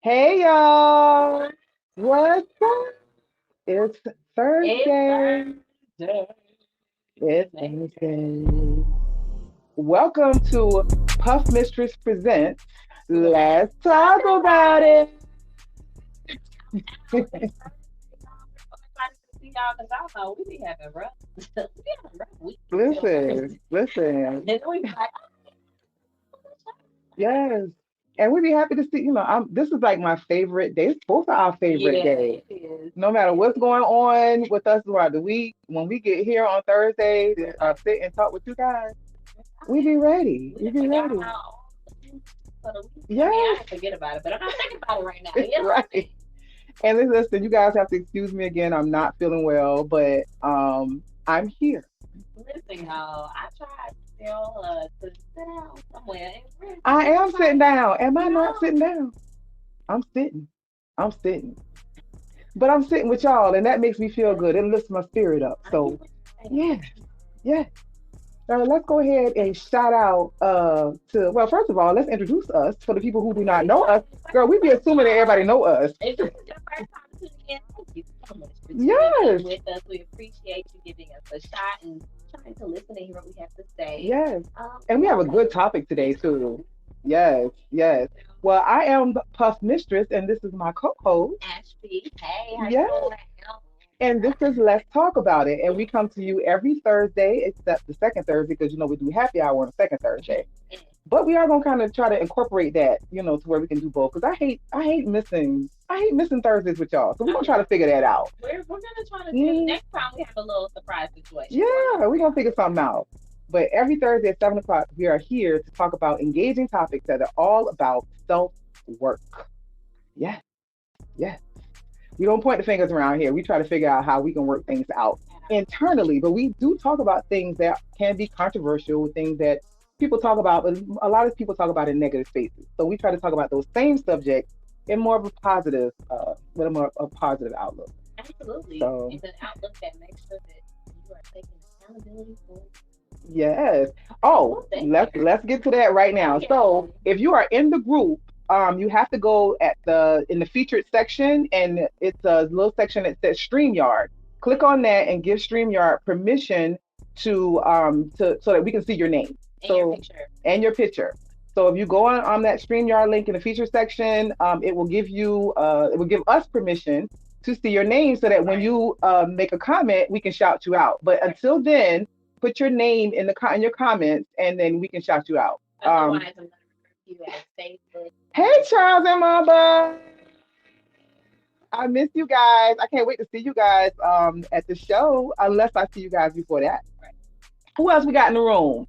Hey y'all, what's up? It's It's Thursday. Thursday. It's Thursday. Welcome to Puff Mistress Presents. Let's Let's talk talk about about it. it. I'm excited to see y'all because I don't know we be having rough, we be having rough weeks until Listen, Thursday, listen. and then we be like, Yes, and we'd be happy to see. This is like my favorite day. Both are our favorite yeah, days. it is. No matter It what's is. going on with us throughout the week, when we get here on Thursday to sit and talk with you guys, we be ready. We We done be forgot ready. about all the things for the week. I mean, I Yes, didn't forget about it, but I'm not thinking about it right now. You know what I right. And listen, you guys have to excuse me again. I'm not feeling well, but I'm here. mean? Listen, y'all, I tried to tell to sit down somewhere, and I she was am sitting like, down. Am I not no. sitting down? I'm sitting. I'm sitting. But I'm sitting with y'all, and that makes me feel good. It lifts my spirit up. I get So, what you're saying. yeah, yeah. So let's go ahead and shout out to, well, first of all, let's introduce us for the people who do not know us. Girl, we be First of assuming that all, everybody know us. if this is your first time tuning in, thank you so much for tuning in Yes, with us. We appreciate you giving us a shot and trying to listen and hear what we have to say. yes. And we have a Welcome. good topic We today, too. do. Yes, yes. We do. Well, I am Puff Mistress, and this is my co-host. Ashby, hey, how you Yes. doing? And this is Let's Talk About It. And we come to you every Thursday, except the second Thursday, because we do happy hour on the second Thursday. But we are gonna kind of try to incorporate that, to where we can do both. Because I hate missing Thursdays with y'all. So we're I gonna try know. to figure that out. We're gonna try to see Mm, next time we have a little surprise situation going on yeah, for we're gonna y'all. figure something out. But every Thursday at 7 o'clock, we are here to talk about engaging topics that are all about self work. Yes, yes. We don't point the fingers around here. We try to figure out how we can work things out internally. But we do talk about things that can be controversial, things that people talk about, but a lot of people talk about in negative spaces. So we try to talk about those same subjects in more of a positive, with a more a positive outlook. Absolutely. So It's an outlook that makes sure that you are taking accountability for yes. and Oh, we'll stay there. let's get to that right Oh now. yeah. So if you are in the group, you have to go at the in the featured section, and it's a little section that says StreamYard. Click on that and give StreamYard permission to so that we can see your name. And your So picture. and your picture. So if you go on that StreamYard link in the feature section, it will give us permission to see your name so that when Right. you make a comment, we can shout you out. But Right. until then, put your name in in your comments, and then we can shout you out. Otherwise I'm gonna refer to you as Facebook. Hey, Charles and Mamba. I miss you guys. I can't wait to see you guys at the show, unless I see you guys before that. Right. Who else we got in the room?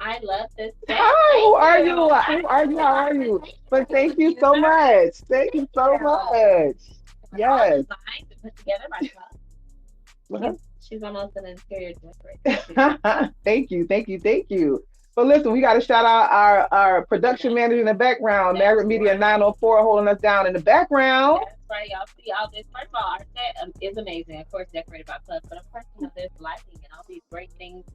I love this space. Hi, who Thank are you. you? Who I'm are you? doing How all are right. you? Thank you for But being thank the you cutest so ever. much. Thank you Thank so you. much. It was all Yes. designed and put together by Puff. Uh-huh. She's almost an interior decorator too. Thank you, thank you, thank you. But listen, we got to shout out our production manager in the background, That's Marriott Media right. 904, holding us down in the background. That's right, y'all. See all this. First of all, our set is amazing. Of course, decorated by Puff, but of course, there's lighting and all these great things,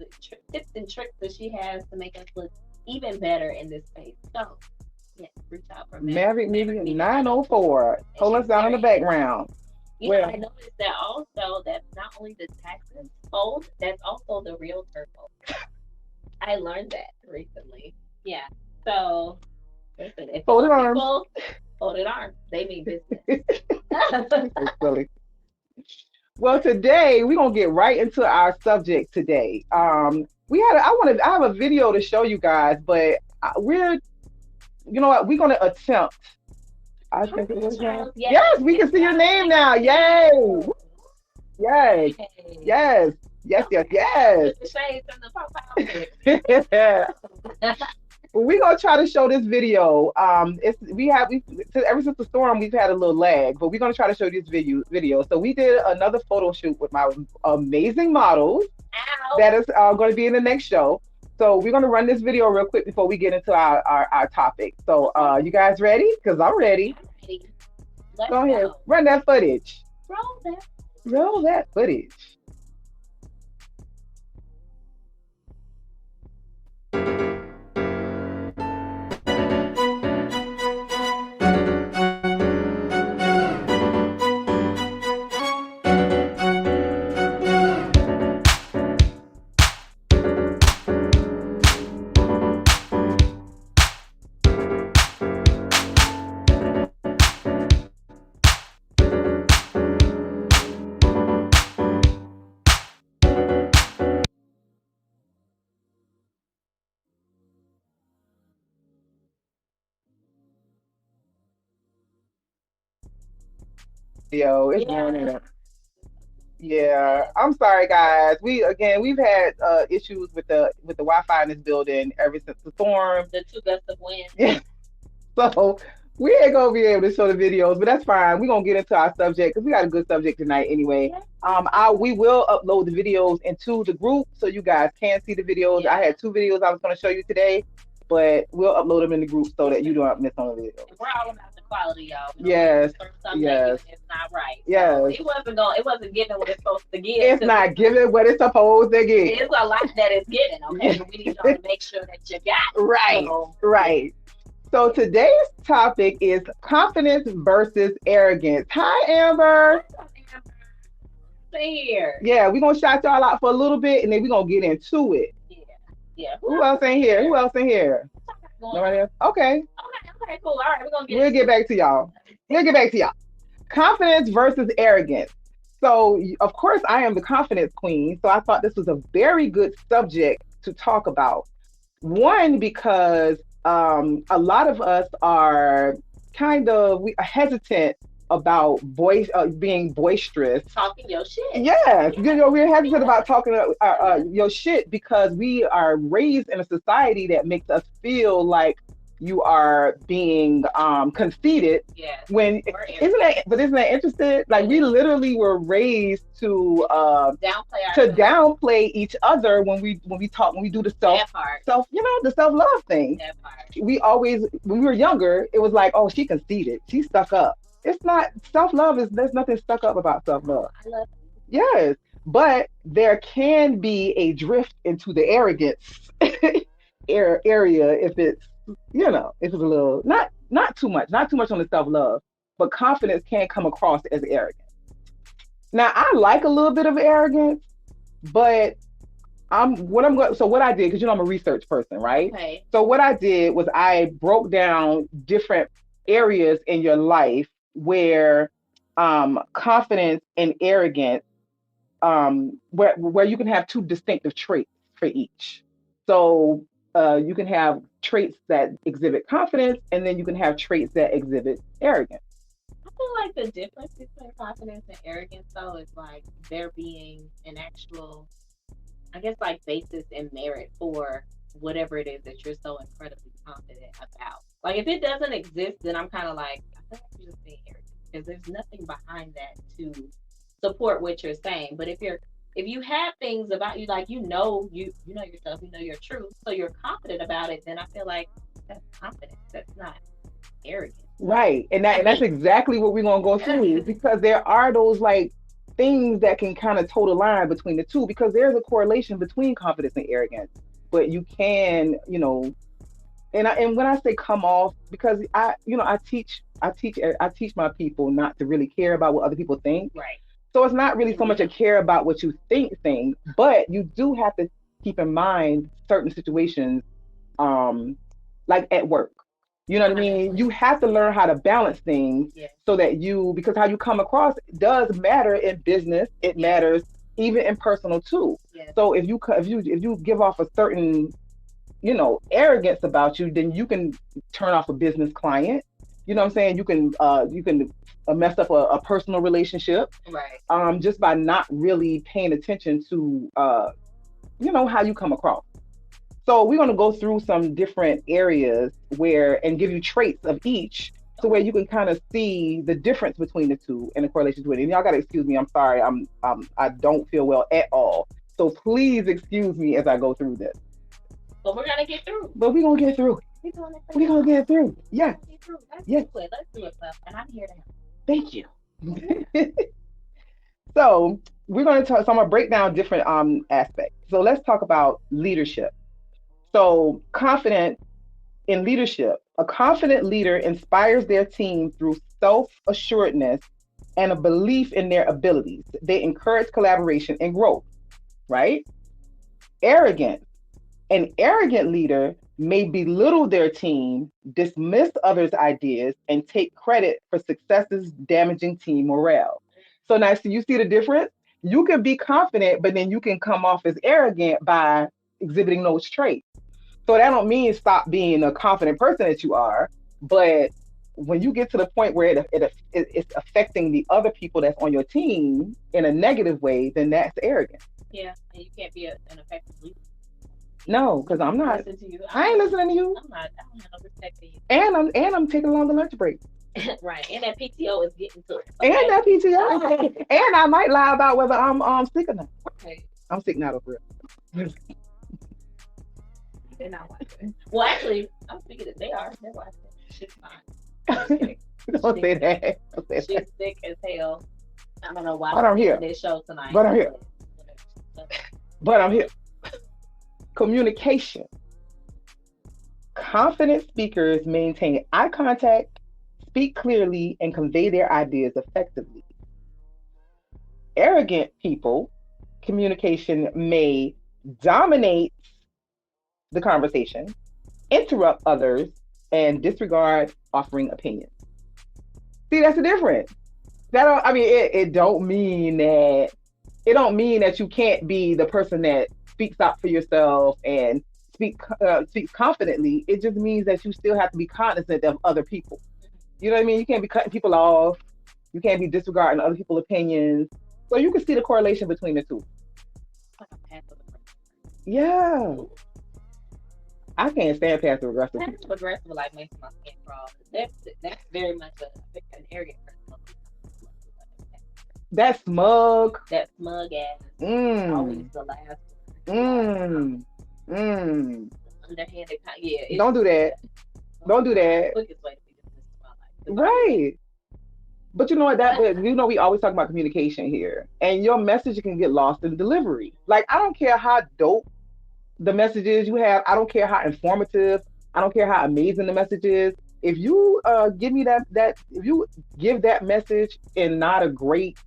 tips and tricks that she has to make us look even better in this space. So, yes, reach out for Marriott Maverick Media Media 904. 904, And holding she's us down in the very handy. background. I Well, noticed that also that not only the taxes fold, that's also the realtor fold. I learned that recently. Yeah. So listen, if folded y'all arms. people folded arms, they mean business. So silly. Well, today we're gonna get right into our subject today. I have a video to show you guys, but you know what? We're gonna attempt. I think it Perfect, was Charles. Yes, yes, we yes, can see your y'all. name We can now. see Yay! you. Yes, Yay. yes, yes, yes, Okay. yes. With the shades and the profile pic. Well, we're gonna try to show this video. It's we ever since the storm we've had a little lag, but we're gonna try to show this video. So we did another photo shoot with my amazing models Ow. that is going to be in the next show. So we're gonna run this video real quick before we get into our topic. So Okay. you guys ready? Cause I'm ready. I'm ready. Let's Go ahead, go. run that footage. Roll that. Roll that footage. video. It's going Yeah. in it. Yeah, I'm sorry, guys. We've had issues with the Wi-Fi in this building ever since the storm. The two gusts of wind. Yeah, so we ain't gonna be able to show the videos, but that's fine. We're gonna get into our subject because we got a good subject tonight anyway. Yeah. I we will upload the videos into the group so you guys can see the videos. I Yeah. had two videos I was gonna show you today, but we'll upload them in the group so that you don't miss on the videos. We're all about the quality, y'all. We don't want Yes, to something that yes, it's not right. So yes. it wasn't giving what it's supposed to give It's because not giving what it's supposed to give. it's a lot that it's giving, okay? But we need y'all to make sure that you got it. Right, So yeah. right. So today's topic is confidence versus arrogance. Hi, Amber. What's up, Amber? See here. Yeah, we're gonna shout y'all out for a little bit and then we're gonna get into it. Yeah. Yeah. Who Who else else is in here? Who here? else in here? What's going Nobody on? else? Okay. Okay, okay, cool. All right, we're gonna get We'll into get back to y'all. We'll get back to y'all. Confidence versus arrogance. So, of course, I am the confidence queen. So I thought this was a very good subject to talk about. One, because a lot of us are hesitant about being boisterous. talking your shit. Yes, Yeah. we're hesitant Yeah. about talking your shit because we are raised in a society that makes us feel like you are being conceited. Yes. When We're isn't that interesting? Like we literally were raised downplay to ourselves. downplay each other when we do the That part. the self love thing. That part. We always when we were younger, it was like, oh, she conceited, she stuck up. It's not self love. Is There's nothing stuck up about self love. I love Yes, but there can be a drift into the arrogance area if it's if it's a little not too much on the self love, but confidence can come across as arrogant. Now I like a little bit of arrogance, but what I did, because I'm a research person, right? okay. So what I did was I broke down different areas in your life where confidence and arrogance, where you can have two distinctive traits for each. So you can have traits that exhibit confidence, and then you can have traits that exhibit arrogance. I feel like the difference between confidence and arrogance though is like there being an actual I guess like basis and merit for whatever it is that you're so incredibly confident about. Like if it doesn't exist, then I'm kind of like I feel like you're just being arrogant because there's nothing behind that to support what you're saying. But if you have things about you like you know yourself, you know your truth, so you're confident about it, then I feel like that's confidence. That's not arrogance Right. And to that's me. exactly what we're gonna go through because there are those like things that can kind of toe the line between the two because there's a correlation between confidence and arrogance. But you can, and when I say come off, because I teach my people not to really care about what other people think. Right. So it's not really so much Mhm. a care about what you think thing, but you do have to keep in mind certain situations, um, like at work. You know what I mean? Honestly. You have to learn how to balance things Yeah. so that because how you come across does matter in business. It Yeah. matters even in personal too. Yeah. So if you give off a certain arrogance about you, then you can turn off a business client. You know what I'm saying? You can mess up a personal relationship Right. just by not really paying attention to how you come across. So we're going to go through some different areas and give you traits of each, so where Okay. you can kind of see the difference between the two and the correlation to it. And y'all got to excuse me. I'm sorry. I don't feel well at all. So please excuse me as I go through this. But we're gonna get through. But we're gonna get through it. We're doing it for We're gonna y'all. get through. Yes, Let's get through. Let's yes. do it. Let's do it, Puff. And I'm here to help. Thank you. Mhm. So we're going to talk. So I'm gonna break down different aspects. So let's talk about leadership. So confident in leadership, a confident leader inspires their team through self-assuredness and a belief in their abilities. They encourage collaboration and growth. Right? Arrogance. An arrogant leader may belittle their team, dismiss others' ideas, and take credit for successes, damaging team morale. So now, so you see the difference? You can be confident, but then you can come off as arrogant by exhibiting those traits. So that don't mean stop being a confident person that you are, but when you get to the point where it's affecting the other people that's on your team in a negative way, then that's arrogant. Yeah, and you can't be an effective leader. No, because I'm not. Listen to you. I ain't listening to you. I'm not. I don't have no respect for you. And I'm taking a longer lunch break. Right, and that PTO is getting to it. And Okay. that PTO. And I might lie about whether I'm sick or not. Okay. I'm sick now, over real. They're not watching. Well, actually, I'm speaking that they are. They're watching. She's fine. Don't say that. Don't say She's that. sick as hell. I don't know why But I'm she's here. on this show tonight. But I'm here. But- But I'm here. Communication. Confident speakers maintain eye contact, speak clearly, and convey their ideas effectively. Arrogant people, communication may dominate the conversation, interrupt others, and disregard offering opinions. See, that's the difference. That don't, I mean, it don't mean that you can't be the person that speaks up for yourself and speaks confidently. It just means that you still have to be cognizant of other people. You know what I mean? You can't be cutting people off. You can't be disregarding other people's opinions. So you can see the correlation between the two. Yeah. I can't stand passive aggressive people. Passive aggressive like makes my skin crawl. That's very much an arrogant person. That smug. That smug ass. Always the last one. Underhanded kind. Yeah. Don't do that. Don't do that. Quickest way to be dismissed in my life. Right. But you know what, we always talk about communication here, and your message can get lost in delivery. Like, I don't care how dope the messages you have. I don't care how informative. I don't care how amazing the message is. If you give me that if you give that message in not a great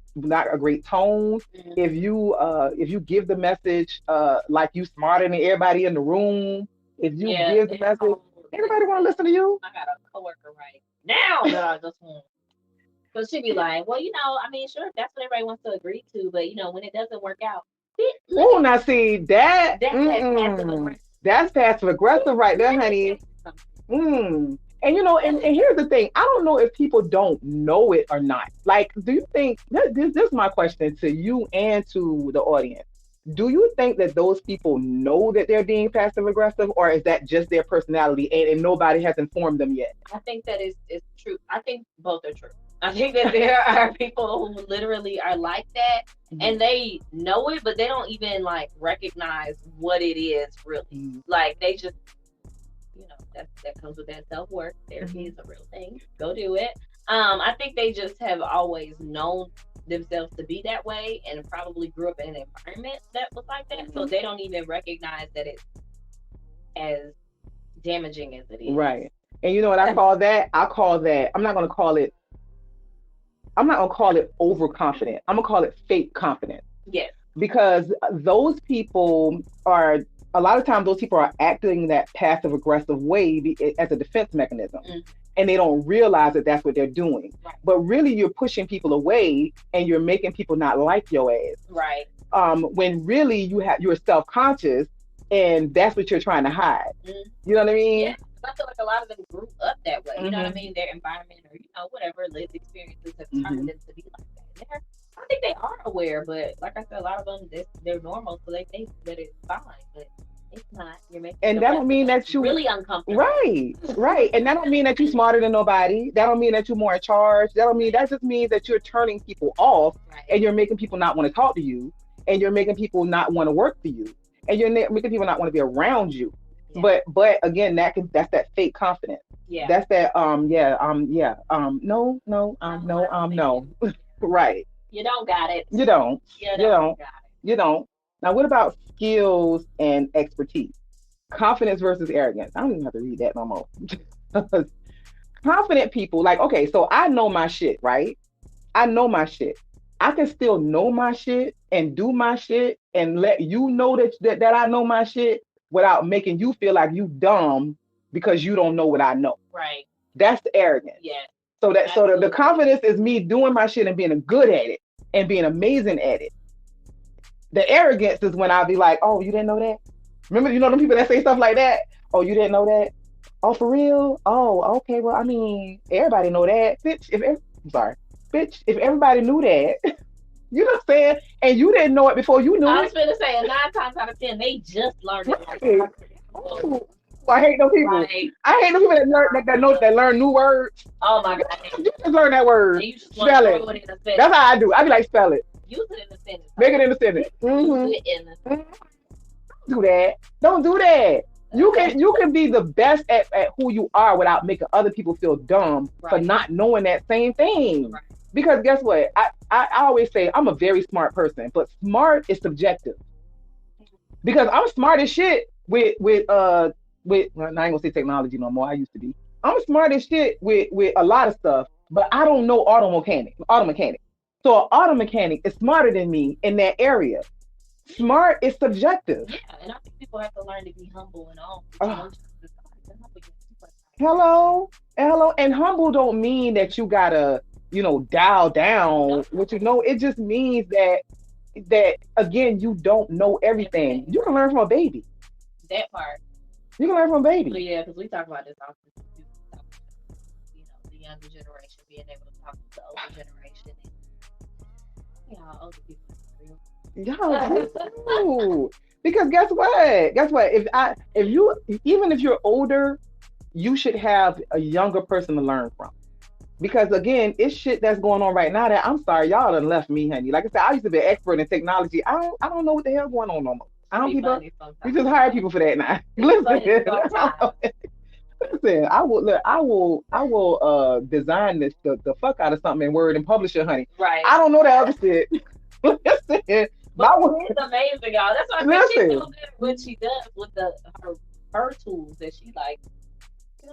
tone, if you give the message like you smarter than everybody in the room, if you give the message, everybody want to listen to you. I got a coworker right now that I just want. So she'd be like, well, I mean, sure, that's what everybody wants to agree to, but when it doesn't work out, oh, now see that that's passive aggressive right there, honey. And and here's the thing. I don't know if people don't know it or not. Like, do you think this is my question to you and to the audience? Do you think that those people know that they're being passive aggressive, or is that just their personality and nobody has informed them yet? I think that is true. I think both are true. I think that there are people who literally are like that, and they know it, but they don't even recognize what it is really. Like, they just, that comes with that self-worth. Therapy is a real thing. Go do it. I think they just have always known themselves to be that way, and probably grew up in an environment that was like that, so they don't even recognize that it's as damaging as it is. Right. And you know what I call that? I'm not gonna call it overconfident. I'm gonna call it fake confidence. Yes. Because those people are, a lot of times those people are acting that passive aggressive way as a defense mechanism. And they don't realize that that's what they're doing. Right. But really you're pushing people away and you're making people not like your ass. Right. When really you're self-conscious and that's what you're trying to hide. You know what I mean? Yeah. I feel like a lot of them grew up that way. You know what I mean? Their environment or whatever lived experiences have turned them to be like that. I think they are aware, but like I said, a lot of them they're normal, so they think that it's fine, but it's not. You're making and that don't mean that you really uncomfortable. Right. And that don't mean that you're smarter than nobody. That don't mean that you're more in charge. That just means that you're turning people off, and you're making people not want to talk to you, and you're making people not want to work for you, and you're making people not want to be around you. Yeah. But again, that's that fake confidence. Yeah. That's that no. Right. You don't got it. You don't. Now what about skills and expertise? Confidence versus arrogance. I don't even have to read that no more. Confident people, so I know my shit, right? I know my shit. I can still know my shit and do my shit and let you know that I know my shit, without making you feel like you dumb because you don't know what I know. Right. That's the arrogance. Yeah. So the confidence is me doing my shit and being good at it and being amazing at it. The arrogance is when I'll be like, oh, you didn't know that? Remember, them people that say stuff like that? Oh, you didn't know that? Oh, for real? Oh, okay. Well, I mean, everybody know that, bitch. I'm sorry, bitch. If everybody knew that, you know what I'm saying, and you didn't know it before you knew I it, was gonna say, 9 times out of 10, they just learned it. Like, right? Ooh, I hate those people. right. I hate those people that learn that learn new words. Oh my god. You just learn that word. And you just want to Spell throw it. it in a sentence. That's how I do. I be like, spell it. Use it in a sentence. Make it in a sentence. Use it in a Do that. Don't do that. You can be the best at who you are without making other people feel dumb for right. not knowing that same thing. Right. Because guess what? I always say I'm a very smart person, but smart is subjective. Because I'm smart as shit with well, I ain't gonna say technology no more. I used to be. I'm smart as shit with a lot of stuff, but I don't know auto mechanic. So an auto mechanic is smarter than me in that area. Smart is subjective. Yeah, and I think people have to learn to be humble in all Uh, situations. It's hard to humble yourself. hello, hello, and humble don't mean that you gotta, dial No, down. What you know, it just means that again, you don't know everything. everything, You can right? learn from a baby. That part. You can learn from a So baby. yeah, because we talk about this often. Too. The younger generation being able to talk to the older generation, and older people are Y'all real. do. Because guess what? Guess what? If you even if you're older, you should have a younger person to learn from. Because again, it's shit that's going on right now that I'm sorry, y'all done left me, honey. Like I said, I used to be an expert in technology. I don't know what the hell going on no more. I It don't be people funny we sometimes. just hire people for that now. It be Listen, funny sometimes. listen, I will design the fuck out of something in Word and publish it, honey. Right. I don't know the other shit. Listen, But my she's amazing, y'all. That's why I say she's so listen, good at what she does with her tools that she like.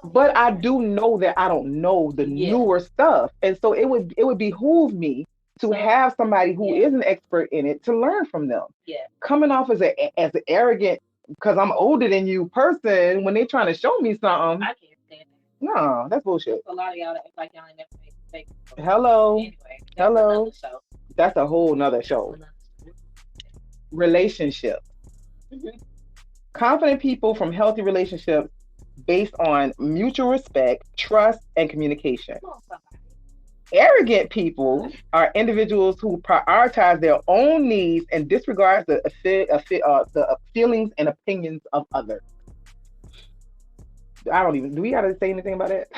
but I do know that I don't know the Yeah. newer stuff, and so it would behoove me to So have somebody who yeah, is an expert in it to learn from them. yeah. Coming off as an arrogant because I'm older than you person when they trying to show me something, I can't stand that. no, that's bullshit. A lot of y'all that act like y'all ain't never made mistakes before. Hello, Anyway, that's another hello. show. That's a whole nother That's show. another show. Relationship. Mhm. Confident people from healthy relationships based on mutual respect, trust, and communication. Come on, somebody. Arrogant people are individuals who prioritize their own needs and disregard the feelings and opinions of others. I don't even. Do we gotta say anything about that?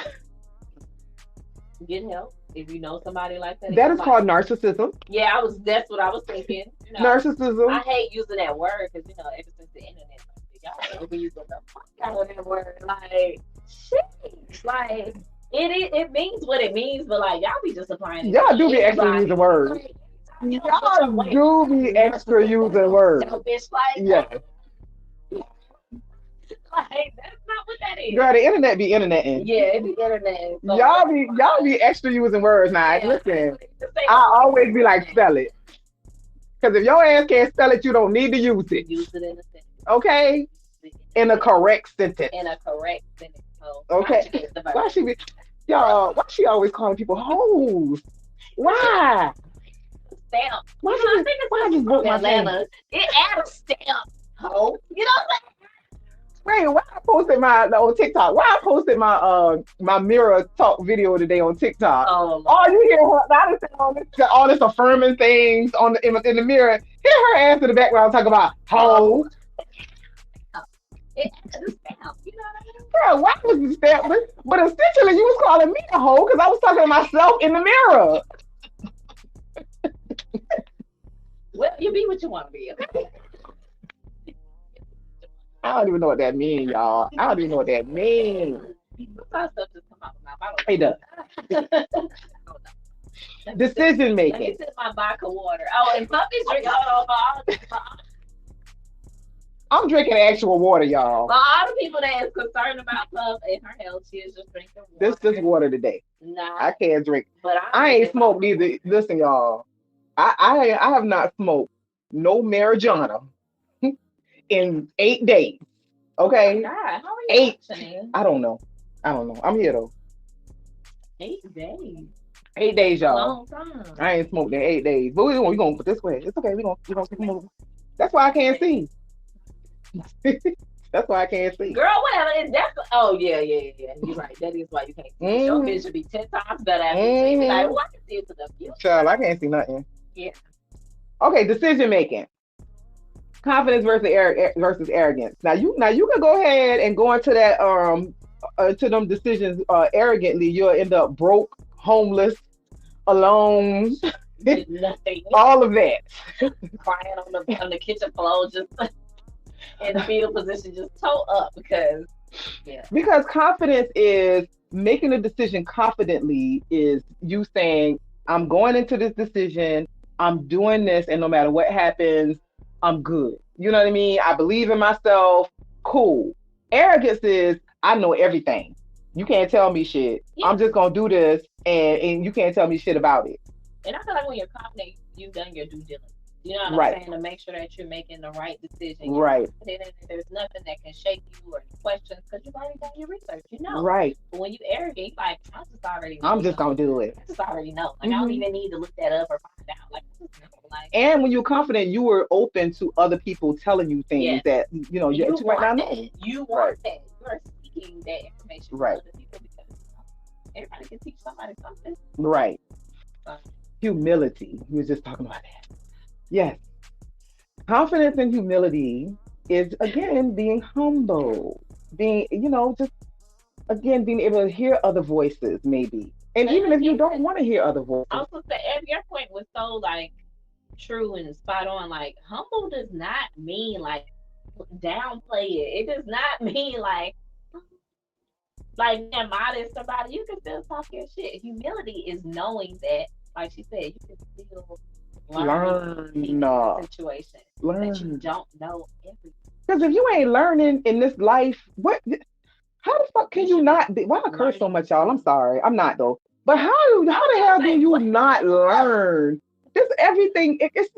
Get help if you know somebody like that in That your is life. called narcissism. Yeah, I was. That's what I was thinking. I Narcissism. hate using that word because ever since the internet, y'all overuse the fuck out of that word. Like, shit, like it means what it means, but like y'all be just applying it to Y'all do be extra anybody. using words. Like, you don't put your Y'all weight do be on extra using words. selfish, like, Yeah, like that's not what that is. girl, the internet be interneting. Yeah, it be internet. So Y'all be extra using words now. yeah, Listen, just say the I word. always be like spell it. Because if your ass can't spell it, you don't need to use it. Use it in a sentence. Okay? In a correct sentence. In a correct sentence. So Okay? conjugate the Why verb. she be why she always calling people hoes? Why? Stamp. Why I she think it's why I something just broke from my thing? Atlanta. It add a stamp. Oh, you know what Wait, why I posted my on TikTok? Why I posted my mirror talk video today on TikTok? Oh All Lord. you hear her now this all this affirming things on in the mirror. Hear her ass in the background talking about Oh, hoe. it adds a stamp. You know what I mean? Girl, why was the step? But essentially you was calling me a hoe because I was talking to myself in the mirror. Well, you be what you want to be. Okay? I don't even know what that means, y'all. I don't even know what that means. Sometimes stuff just come out of my mouth. Hey, the I don't know. I don't know. decision Let me making. sip my vodka water. Oh, and puppies drink. Hold on, I'm drinking actual water, y'all. for all the people that is concerned about Puff and her health, she is just drinking This water. water today. I Not, can't drink. but I'm I ain't drinking smoked vodka. either. Listen, y'all. I have not smoked no marijuana in 8 days. Oh my Okay, God, how are you 8. functioning? I don't know. I don't know. I'm here though. 8 days. 8 days, That's a y'all. long time. I ain't smoked in 8 days. But we gonna put this way. It's okay. We gonna keep moving. That's why I can't see. That's why I can't see. Girl, whatever. That's oh yeah. You're right. That is why you can't see. Cause your Mm-hmm. vision be 10 times better after you see. Be like, Mm-hmm. oh, I can see into the Child, I future. can't see nothing. Yeah. Okay, decision making. Confidence versus arrogance. Now you can go ahead and go into that to them decisions arrogantly. You'll end up broke, homeless, alone, With nothing, all of that. crying on the kitchen floor, just in the fetal position, just toe up because yeah. Because confidence is making a decision confidently, is you saying, I'm going into this decision, I'm doing this, and no matter what happens, I'm good. You know what I mean? I believe in myself. Cool. Arrogance is, I know everything. You can't tell me shit. Yeah. I'm just gonna do this, and you can't tell me shit about it. And I feel like when you're confident, you've done your due diligence. You know what I'm Right. saying? To make sure that you're making the right decision. You're Right. confident and there's nothing that can shake you or questions because you've already done your research. You know. Right. But when you arrogant, you like, I just already I'm just know. gonna do it. I just already know. Like I don't Hmm. even need to look that up or find out. Like I just know. Like And when you're confident, you are open to other people telling you things yes, that you you might want not that. know. You Right. want that. You are seeking that information from Right. other people because everybody can teach somebody something. Right. So, Humility. We were just talking about that. Yes. Confidence and humility is again being humble, being, just again being able to hear other voices, maybe. And and even if you don't again, want to hear other voices, also say your point was so like true and spot on. Like humble does not mean like downplay it. It does not mean like being modest about it. You can still talk your shit. Humility is knowing that, like she said, you can still learn learn, people and situations that you learn. don't know everything. Because if you ain't learning in this life, how the fuck You can you should be not be? Why I curse so learning much, y'all? I'm too. sorry. I'm not though. But I how was the gonna hell do say, you what not the fuck? learn? This everything. It's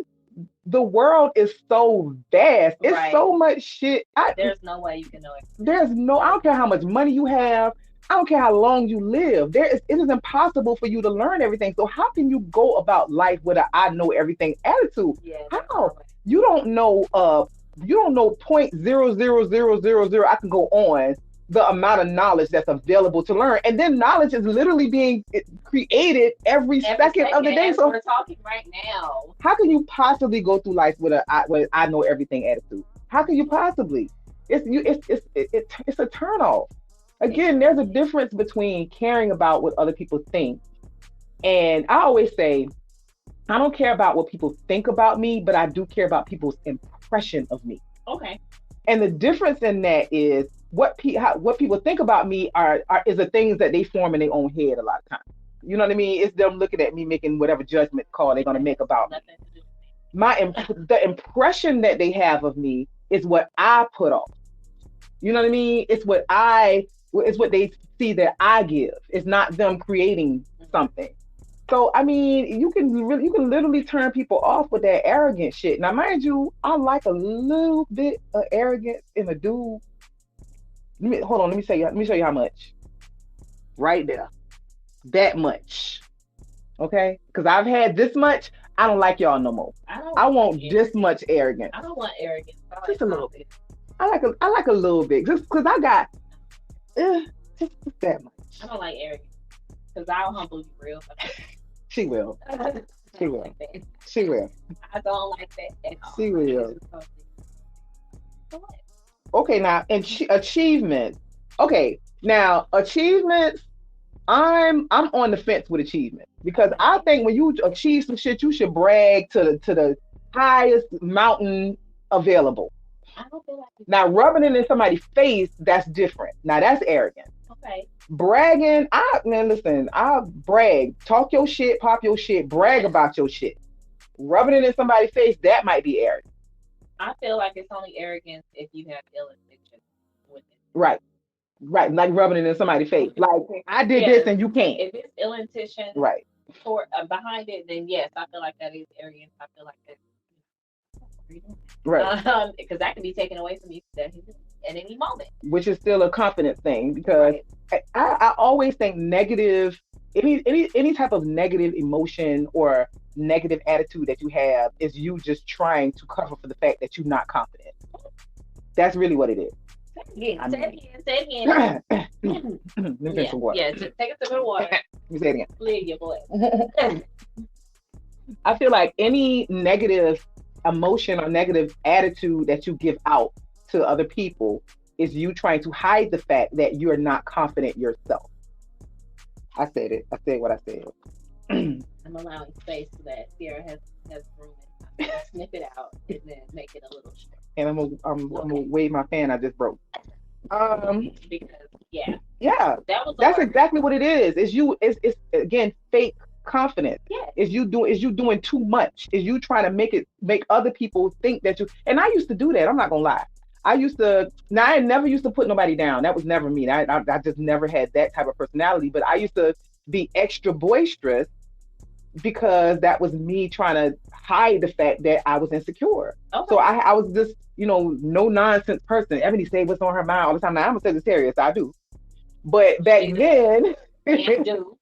the world is so vast. It's Right. so much shit. There's no way you can know There's everything. no. I There's don't care no how much way. money you have. I don't care how long you live. It is impossible for you to learn everything. So how can you go about life with a I know everything attitude? Yeah, there's How? no way. You don't know. You don't know 0.00000. I can go on the amount of knowledge that's available to learn, and then knowledge is literally being created every Every second of second the day. as So we're talking right now. how can you possibly go through life with I know everything attitude? How can you possibly? It's a turn off. It Again, there's a really is. difference between caring about what other people think, and I always say I don't care about what people think about me, but I do care about people's impression of me. Okay. And the difference in that is what people think about me are is the things that they form in their own head a lot of times. You know what I mean? It's them looking at me making whatever judgment call they're And gonna that make has about me. nothing to do The impression that they have of me is what I put off. You know what I mean? It's what they see that I give. It's not them creating with me. something. So I mean, you can literally turn people off with that arrogant shit. Now, mind you, I like a little bit of arrogance in a dude. Hold on. Let me show you how much. Right there, that much. Okay, because I've had this much. I don't like y'all no more. I don't I like want this arrogance. much arrogance, I don't want arrogance. I like just a little bit. confidence. I like a little bit, just because I got uh, just that I much. don't like arrogance because I'll humble you real fast. She will. I She don't will. like that. She will. I don't like that at all. She It's will. just something. So what? Okay, now and achievements. Okay, now achievements. I'm on the fence with achievement because I Okay. think when you achieve some shit, you should brag to the highest mountain available. I don't feel like you Now, should. rubbing it in somebody's face, that's different. Now, that's arrogant. Okay. Bragging, man, listen, I brag, talk your shit, pop your shit, brag about your shit. Rubbing it in somebody's face, that might be arrogant. I feel like it's only arrogance if you have ill intentions with Right, right, like rubbing it in somebody's face. it. Like, I did this Yes. and you can't. If it's ill intention Right, for behind it, then yes, I feel like that is arrogance. I feel like that. What are you doing? right. Because that can be taken away from you at any moment. Which is still a confidence thing because Right. I always think negative, any type of negative emotion or negative attitude that you have is you just trying to cover for the fact that you're not confident. That's really what it is. Again, I say mean, it again, say it again. let me drink Yeah, some water. yeah, just take a sip of water. Let me say it Clear your voice. again. I feel like any negative emotion or negative attitude that you give out to other people is you trying to hide the fact that you're not confident yourself. I said it. I said what I said. And I'm allowing space so that Sierra has room and time to sniff it out and then make it a little short. I'm gonna Okay. wave my fan I just broke. Um, Because yeah, yeah, that was the that's word. exactly what it is. It's you. It's again fake confidence. Yeah. Is you doing too much? Is you trying to make other people think that you? And I used to do that. I'm not gonna lie. I used to. Now I never used to put nobody down. That was never me. I just never had that type of personality. But I used to be extra boisterous because that was me trying to hide the fact that I was insecure. So Okay. I was just, no nonsense person. Ebony say what's on her mind all the time. Now I'm a Sagittarius, I do. But back She do then, and but do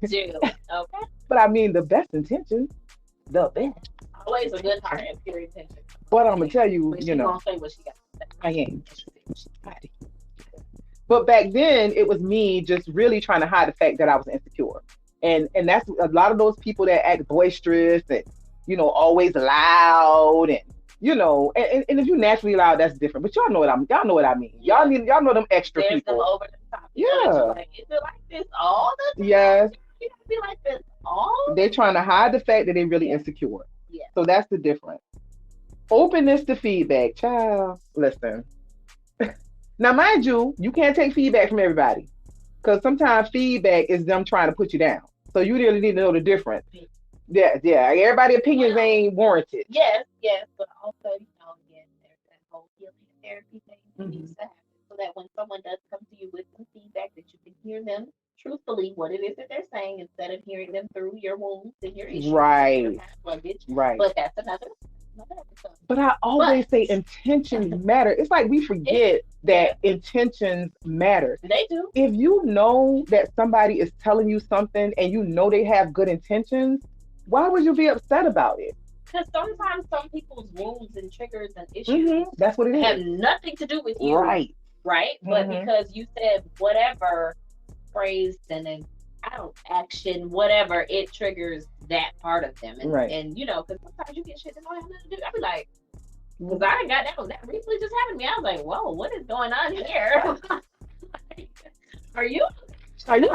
do. Okay. I mean the best intentions, the best. Always a good heart and pure intention. But I'm gonna tell you, But she gonna say what she got to I ain't. But back then, it was me just really trying to hide the fact that I was insecure, and that's a lot of those people that act boisterous and always loud and and if you naturally loud, that's different. But y'all know what I mean. Yeah. Y'all know them extra There's them people. over the top. Yeah. Like, is it like this all the time? Yes, You gotta be like this all they're trying to hide the fact that they're really yeah. insecure. Yeah. So that's the difference. Openness to feedback, child. Listen. Now, mind you, you can't take feedback from everybody because sometimes feedback is them trying to put you down. So you really need to know the difference. Yeah, yeah. Everybody's opinions Well, ain't warranted. yes, yes, but also, again, there's that whole healing therapy thing that Hmm. needs to happen so that when someone does come to you with some feedback, that you can hear them truthfully what it is that they're saying instead of hearing them through your wounds and your issues and your Right, past luggage. right. But that's another episode. But I But always say intentions matter. It's like we it, forget yeah, that intentions matter. they do. If you know that somebody is telling you something and you know they have good intentions, why would you be upset about it? Because sometimes some people's wounds and triggers and issues That's what it have is. nothing to do with you, Right. right? But Hmm. because you said whatever phrase and then out action, whatever, it triggers that part of them. Right. And because sometimes you get shit that don't have nothing to do. I be like, because I got that recently just happened to me. I was like, whoa, what is going on here? Are you? Are you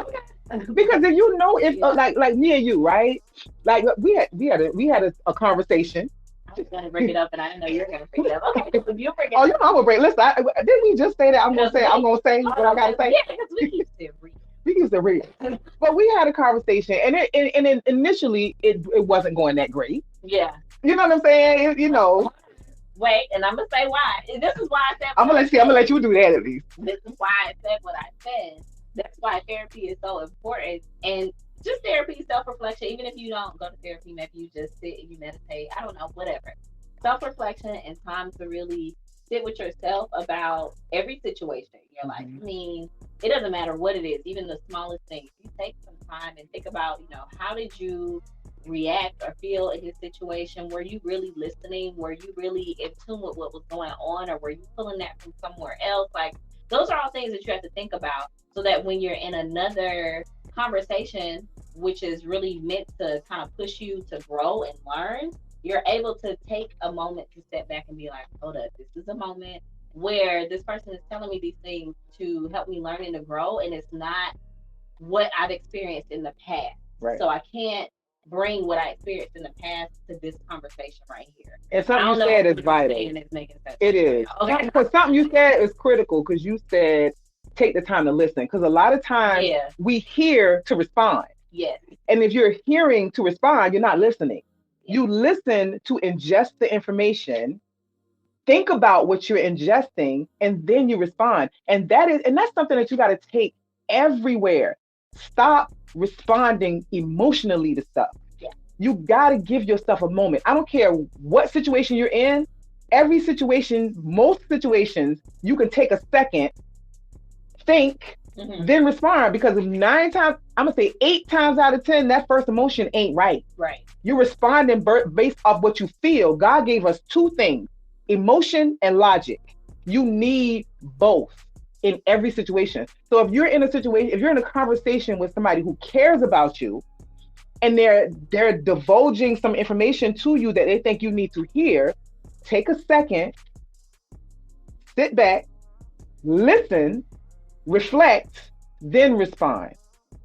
because if you know if Yeah. like me and you, right? Like we had a conversation. I was gonna bring it up, and I didn't know you were gonna bring it up. Okay, so you bring it Oh, up. I'm gonna break. Listen, didn't we just say that? Because I'm we, gonna say what I gotta say. yeah, because we keep it real. We used to read, but we had a conversation, and initially it wasn't going that great. Yeah. You know what I'm saying? Wait, and I'm gonna say why. This is why I said I'm what gonna I let you. I'm gonna said. let you do that at least. This is why I said what I said. That's why therapy is so important. And just therapy, self reflection, even if you don't go to therapy, maybe you just sit and you meditate. I don't know, whatever. Self reflection and time to really sit with yourself about every situation in your life. Mhm. I mean, it doesn't matter what it is, even the smallest things. You take some time and think about, how did you react or feel in this situation? Were you really listening? Were you really in tune with what was going on? Or were you pulling that from somewhere else? Like, those are all things that you have to think about so that when you're in another conversation, which is really meant to kind of push you to grow and learn, you're able to take a moment to step back and be like, hold up, this is a moment where this person is telling me these things to help me learn and to grow, and it's not what I've experienced in the past. Right. So I can't bring what I experienced in the past to this conversation right here. And I something you don't know said if is what I'm vital. saying is making sense. It is. Okay. Because something you said is critical because you said take the time to listen. Because a lot of times Yeah. we hear to respond. Yes. And if you're hearing to respond, you're not listening. Yeah. You listen to ingest the information, think about what you're ingesting, and then you respond. And that's something that you got to take everywhere. Stop responding emotionally to stuff. Yeah. You got to give yourself a moment. I don't care what situation you're in. Every situation, most situations, you can take a second, think, then respond. Because if 9 times, I'm gonna say 8 times out of 10, that first emotion ain't right. Right. You're responding based off what you feel. God gave us two things: emotion and logic. You need both in every situation. So if you're in a situation, if you're in a conversation with somebody who cares about you and they're divulging some information to you that they think you need to hear, take a second, sit back, listen, reflect, then respond.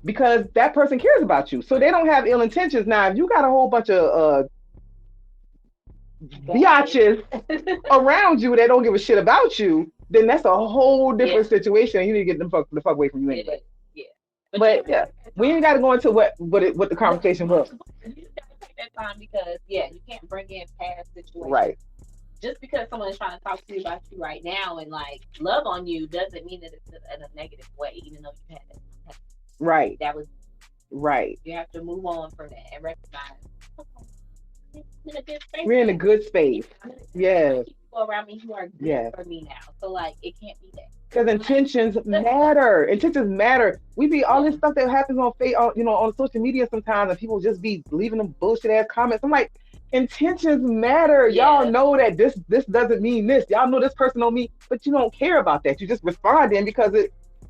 Because that person cares about you. So they don't have ill intentions. Now, if you got a whole bunch of biatches around you that don't give a shit about you, then that's a whole different situation. You need to get them the fuck away from you anyway. Yeah. But yeah, we ain't got to go into what the conversation was. You just gotta take that time because you can't bring in past situations. Right. Just because someone is trying to talk to you about you right now and like love on you doesn't mean that it's in a negative way, even though you had that. Right. That was right. You have to move on from that and recognize. In a good space. We're in a good space. Yes. People around me who are good for me now. So like it can't be that. Because intentions matter. Intentions matter. We be all this stuff that happens on on social media sometimes, and people just be leaving them bullshit ass comments. I'm like, intentions matter. Y'all know that this doesn't mean this. Y'all know this person don't mean, but you don't care about that. You just responding because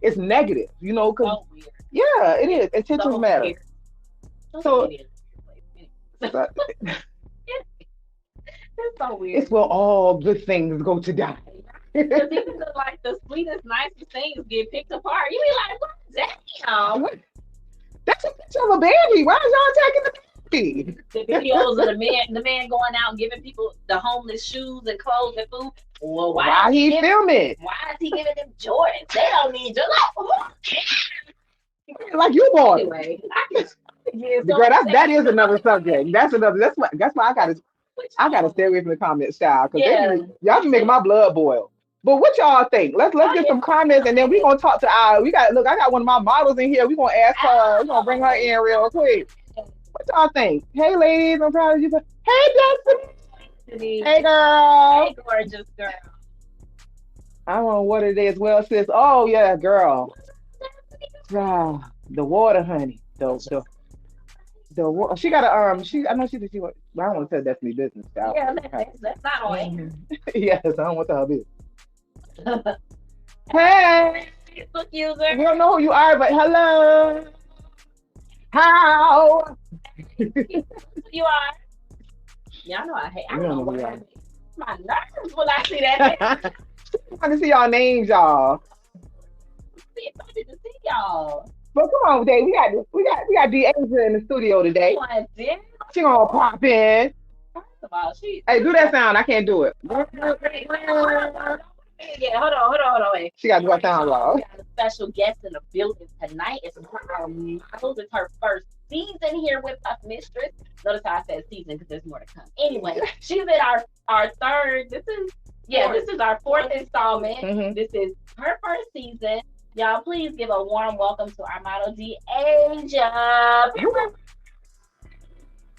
it's negative. Because it is. Intentions matter. So. It's so weird. It's where all good things go to die. Because even like the sweetest, nicest things get picked apart. You be like, what? That's a picture of a baby. Why is y'all attacking the baby? The videos of the man going out and giving people the homeless shoes and clothes and food. Well, why he filming? Why is he giving them Jordans? They don't need like you bought it. Anyway, girl, that is another subject. That's why I gotta stay away from the comments, child, because y'all be making my blood boil. But what y'all think? Let's get some comments, and then we gonna talk to I got one of my models in here. We gonna ask her. We gonna bring her in real quick. What y'all think? Hey, ladies, I'm proud of you. Hey, Destiny. Hey, girl. Hey, gorgeous girl. I don't know what it is. Well, sis. Oh yeah, girl. The water, honey. The water. She got a I know she. I don't want to tell Destiny business. Yeah, that's not on. Yes, I don't want to tell her business. Hey, Facebook user. We don't know who you are, but hello. How? You are. Y'all know I hate. I don't know what I my nerves when I see that. I want to see y'all names, y'all. I'm excited to see y'all. But come on, Dave. We got Deasia in the studio today. She gonna pop in. First of all, hey, do that sound. I can't do it. Yeah, hold on, wait. She got to do that sound, y'all. We got a special guest in the building tonight. It's one of our models. It's her first season here with us, mistress. Notice how I said season because there's more to come. Anyway, she's in our third. This is our fourth installment. Mm-hmm. This is her first season. Y'all, please give a warm welcome to our model, Deasia.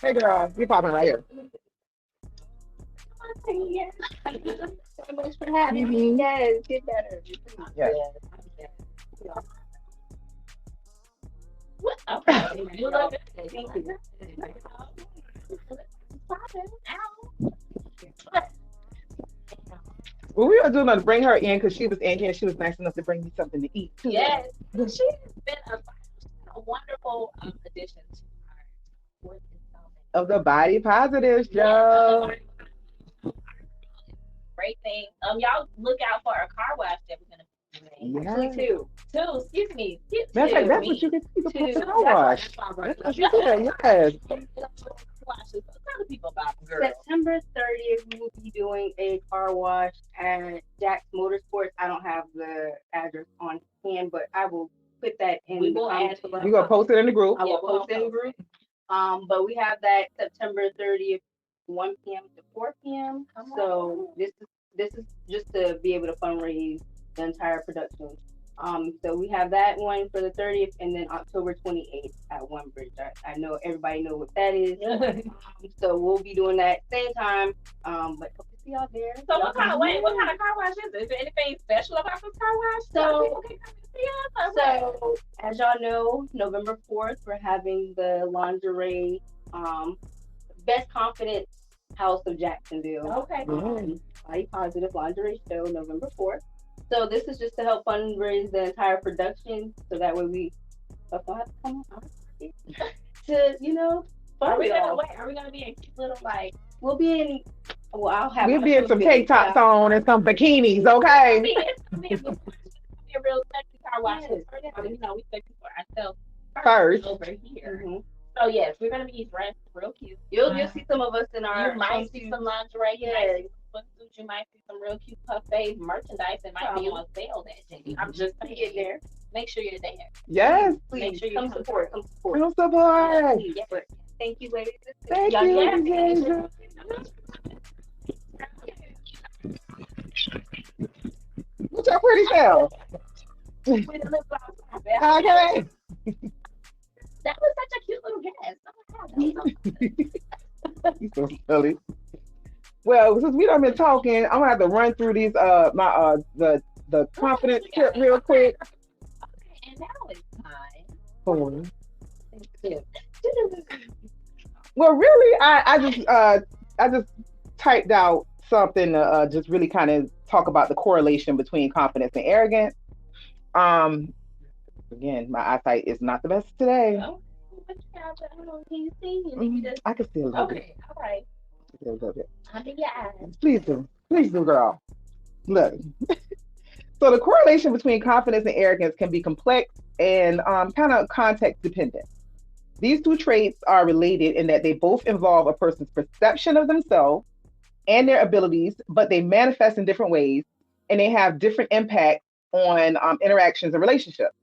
Hey, girl, you popping right here. So much for having me. Yes, get better. Yes. What? Okay. You love it. Thank you. Well, we were doing to bring her in because she was in here. She was nice enough to bring me something to eat. Yes, she's been a wonderful addition to our fourth installment of the Body Positive Show. Great thing. Y'all look out for a car wash that we're gonna be doing. Two. Excuse me. That's what you can see the car wash. That's what yes. People about September 30th, we will be doing a car wash at Jack's Motorsports. I don't have the address on hand, but I will put that in the comments. We're gonna post it in the group. I will post it in the group. But we have that September 30th, 1 p.m. to 4 p.m. So this is just to be able to fundraise the entire production. So we have that one for the 30th, and then October 28th at One Bridge. I know everybody know what that is. So we'll be doing that same time. But hope to see y'all there. So what kind of car wash is it? Is there anything special about this car wash? So as y'all know, November 4th, we're having the lingerie Best Confidence House of Jacksonville. Okay. Body Positive Lingerie Show, November 4th. So this is just to help fundraise the entire production, so that way we don't have to come out to, Are fund we it gonna all. wait? Are we gonna be a cute little like? We'll be in. Well, I'll have We'll my be in some suit. tank tops Yeah. on and some bikinis, I okay? mean, it's gonna be a real sexy car wash. Yes. First, I mean, we sexy for ourselves First. over here. hmm So yes, we're gonna be dressed real cute. You'll see some of us in our You might see swimsuits. some lingerie. You might Yeah. see some swimsuits. You might see some real cute buffet merchandise that might be on sale that day. I'm just saying. Get there. Make sure you're there. Yes. Make Please sure you come support. Come support. Real support. Please. Yes. Thank you, ladies. Thank Y'all you, get it? Deja. What's your pretty self? With a lip gloss on. Okay. That was such a cute little dress. Oh my god. You so silly. Well, since we done been talking, I'm gonna have to run through these my the confidence tip real quick. Okay, and now it's time. Oh. to- Well, really, I just typed out something to just really kind of talk about the correlation between confidence and arrogance. Um, Again, my eyesight is not the best today. Oh, what you got going on? Can you see? You need me to- I can see a little bit. Okay, all right. A little bit. Under your eyes. Please do, girl. Look. So the correlation between confidence and arrogance can be complex and kind of context dependent. These two traits are related in that they both involve a person's perception of themselves and their abilities, but they manifest in different ways and they have different impacts on interactions and relationships.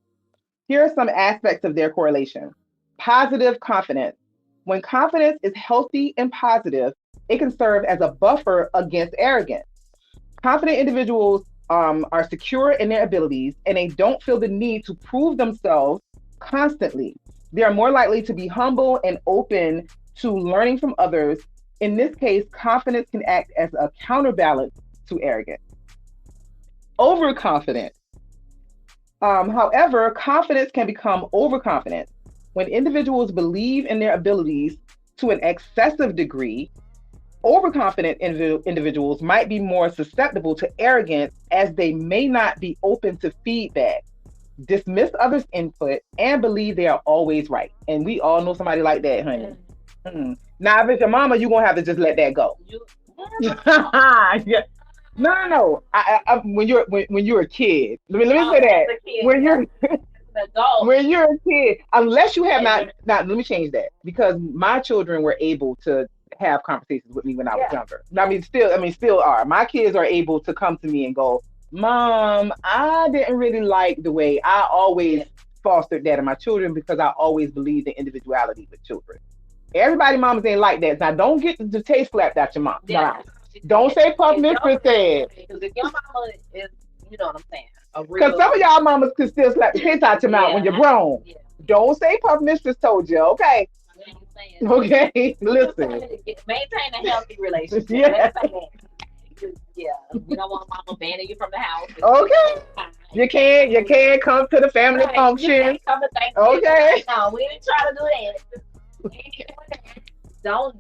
Here are some aspects of their correlation. Positive confidence. When confidence is healthy and positive, it can serve as a buffer against arrogance. Confident individuals are secure in their abilities and they don't feel the need to prove themselves constantly. They are more likely to be humble and open to learning from others. In this case, confidence can act as a counterbalance to arrogance. Overconfident. However, confidence can become overconfident when individuals believe in their abilities to an excessive degree. Overconfident individuals might be more susceptible to arrogance as they may not be open to feedback, dismiss others' input, and believe they are always right. And we all know somebody like that, honey. Now, if it's your mama, you're going to have to just let that go. Yeah. No. When you're a kid, let me say that. When you're adult. when you're a kid, unless you have not, let me change that because my children were able to have conversations with me when I was younger. Still are. My kids are able to come to me and go, Mom, I didn't really like the way I always fostered that in my children because I always believed in individuality with children. Everybody mamas ain't like that. Now don't get the taste slapped out your mom. Yeah. Nah. Don't say Puff Mistress said. Because if your mama is, you know what I'm saying, because some of y'all mamas can still slap the taste out your mouth when you're grown. Yeah. Don't say Puff Mistress told you, okay? Okay, listen. Maintain a healthy relationship. Yeah, we don't want mama banning you from the house. Okay. You can't come to the family function. Okay. No, we didn't try to do that.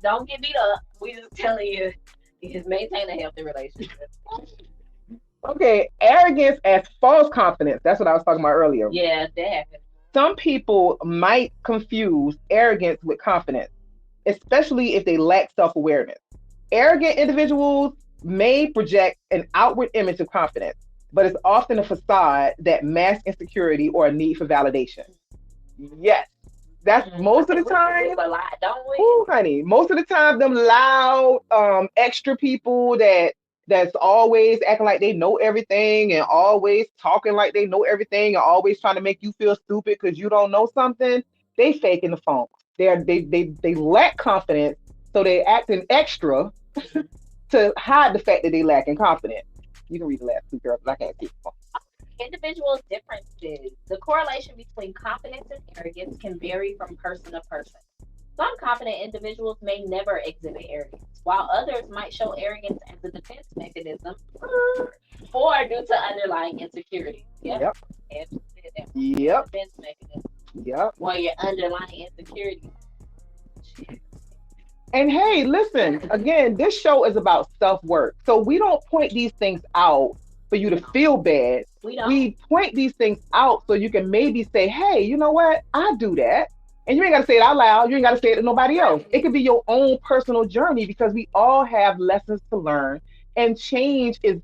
Don't get beat up. We just telling you, just maintain a healthy relationship. Okay, arrogance as false confidence. That's what I was talking about earlier. Yeah, that happens. Some people might confuse arrogance with confidence, especially if they lack self-awareness. Arrogant individuals may project an outward image of confidence, but it's often a facade that masks insecurity or a need for validation. Yes, that's most of the time. A lot, don't we? Ooh, honey, most of the time, them loud, extra people that's always acting like they know everything and always talking like they know everything and always trying to make you feel stupid because you don't know something. They faking the funk. They lack confidence, so they acting extra to hide the fact that they lack in confidence. You can read the last two, girls, but I can't see. Individual differences. The correlation between confidence and arrogance can vary from person to person. Some confident individuals may never exhibit arrogance, while others might show arrogance as a defense mechanism or due to underlying insecurity. Yep. Defense mechanism. Yep. Or your underlying insecurity. And hey, listen, again, this show is about self work. So we don't point these things out for you to feel bad. We don't. We point these things out so you can maybe say, hey, you know what? I do that. And you ain't got to say it out loud. You ain't got to say it to nobody else. It could be your own personal journey because we all have lessons to learn. And change is,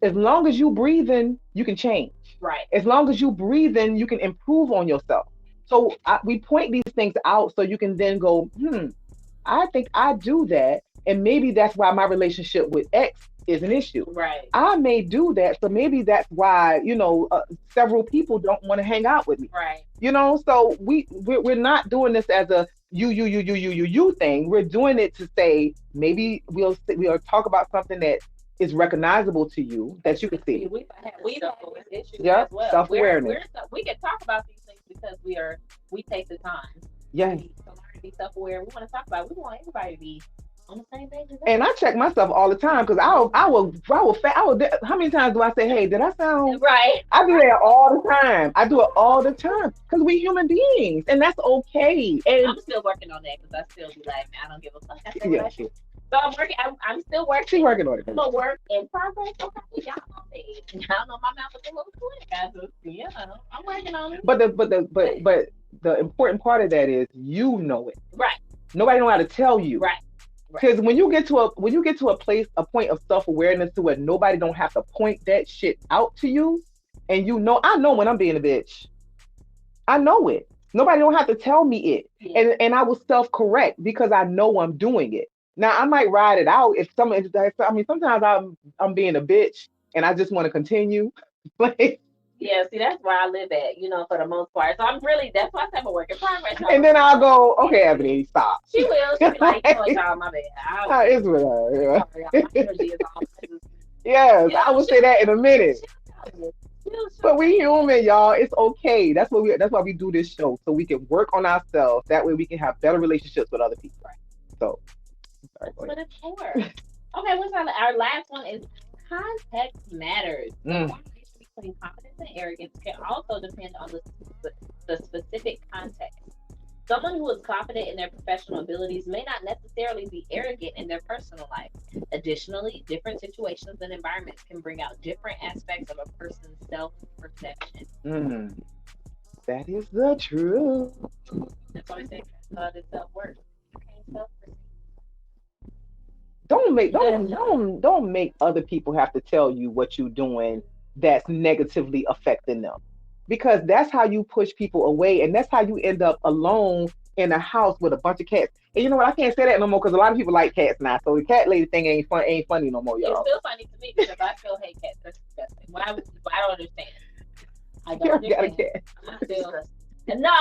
as long as you breathing, you can change. Right. As long as you breathing, you can improve on yourself. So we point these things out so you can then go, I think I do that. And maybe that's why my relationship with X is an issue. Right. I may do that. So maybe that's why, several people don't want to hang out with me. Right. So we're not doing this as a you thing. We're doing it to say maybe we'll talk about something that is recognizable to you that you can see. We've had these issues Yeah, as well. self-awareness. We can talk about these things because we take the time. Yes. To learn to be self-aware. We want to talk about it. We want everybody to be on the same page as us. And I check myself all the time because I will. How many times do I say, "Hey, did I sound right?" I do that all the time. I do it all the time because we human beings, and that's okay. And I'm still working on that because I still be like, I don't give a fuck. I say yeah, what I do. So I'm working. I'm still working. she's working on it. I'm a work in progress. Okay, y'all know me. Y'all know my mouth is a little quick. I'm working on it. But the important part of that is you know it. Right. Nobody know how to tell you. Right. Because when you get to a point of self-awareness to where nobody don't have to point that shit out to you, and I know when I'm being a bitch. I know it. Nobody don't have to tell me it. Yeah. And I will self-correct because I know I'm doing it. Now I might ride it out if sometimes I'm being a bitch and I just want to continue. Like, yeah, see, that's where I live at, for the most part. So that's why I say I'm a work in progress. And then I'll go, okay, Ebony, stop. She will. She'll be like, y'all, my bad. It's with her. Sorry, my energy is all. Yes, I will say that in a minute. But we human, y'all. It's okay. That's why we do this show, so we can work on ourselves. That way we can have better relationships with other people. So that's what it's for. Okay, our last one is context matters. The correlation between confidence and arrogance can also depend on the specific context. Someone who is confident in their professional abilities may not necessarily be arrogant in their personal life. Additionally, different situations and environments can bring out different aspects of a person's self-perception. That is the truth. That's why I say it's self-worth. Don't make other people have to tell you what you're doing that's negatively affecting them, because that's how you push people away, and that's how you end up alone in a house with a bunch of cats. And you know what? I can't say that no more because a lot of people like cats now. So the cat lady thing ain't funny no more, y'all. It's still funny to me because I still hate cats. That's disgusting. Why? I don't understand. I don't Got a understand. cat. No,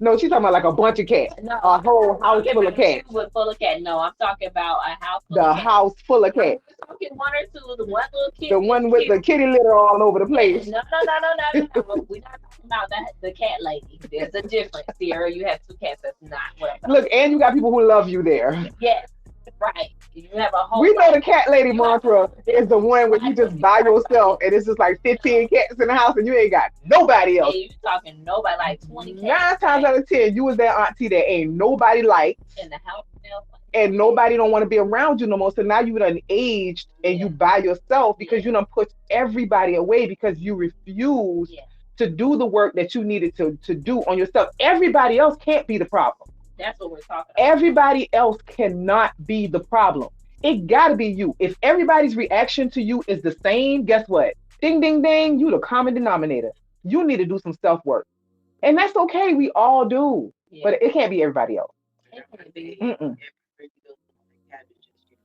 No, she's talking about like a bunch of cats. No, a whole house full of cats. Full of cats. No, I'm talking about a house. House full of cats. I'm talking one or two. The one little kid. The one with the kitty litter all over the place. No. We're not talking about that. The cat lady. There's a difference, Sierra. You have two cats. That's not what I'm talking. Look, and you got people who love you there. Yes. Right. You have a whole. We know the cat lady mantra is the one where you just by yourself and it's just like 15 cats in the house and you ain't got nobody else. And you talking nobody, like 20 cats. 9 times out of 10, you was that auntie that ain't nobody liked. In the house. And nobody don't want to be around you no more. So now you done aged and you by yourself because you done pushed everybody away because you refuse to do the work that you needed to do on yourself. Everybody else can't be the problem. That's what we're talking about. Everybody else cannot be the problem. It gotta be you. If everybody's reaction to you is the same, guess what? Ding, ding, ding, you the common denominator. You need to do some self-work. And that's okay, we all do. But it can't be everybody else. It can't be.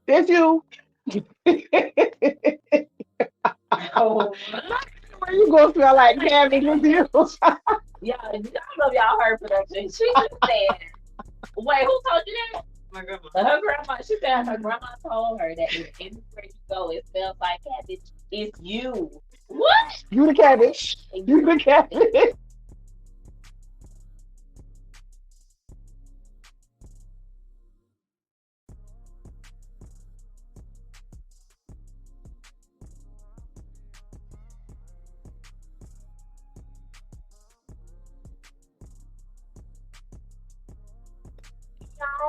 It's you. Oh. Where you gonna smell like cabbage with you? Yeah, I don't know if y'all heard production. She just said, wait, who told you that? My grandma. Her grandma. She said her grandma told her that everywhere you go, it smells like cabbage. It's you. What? You the cabbage. You the cabbage.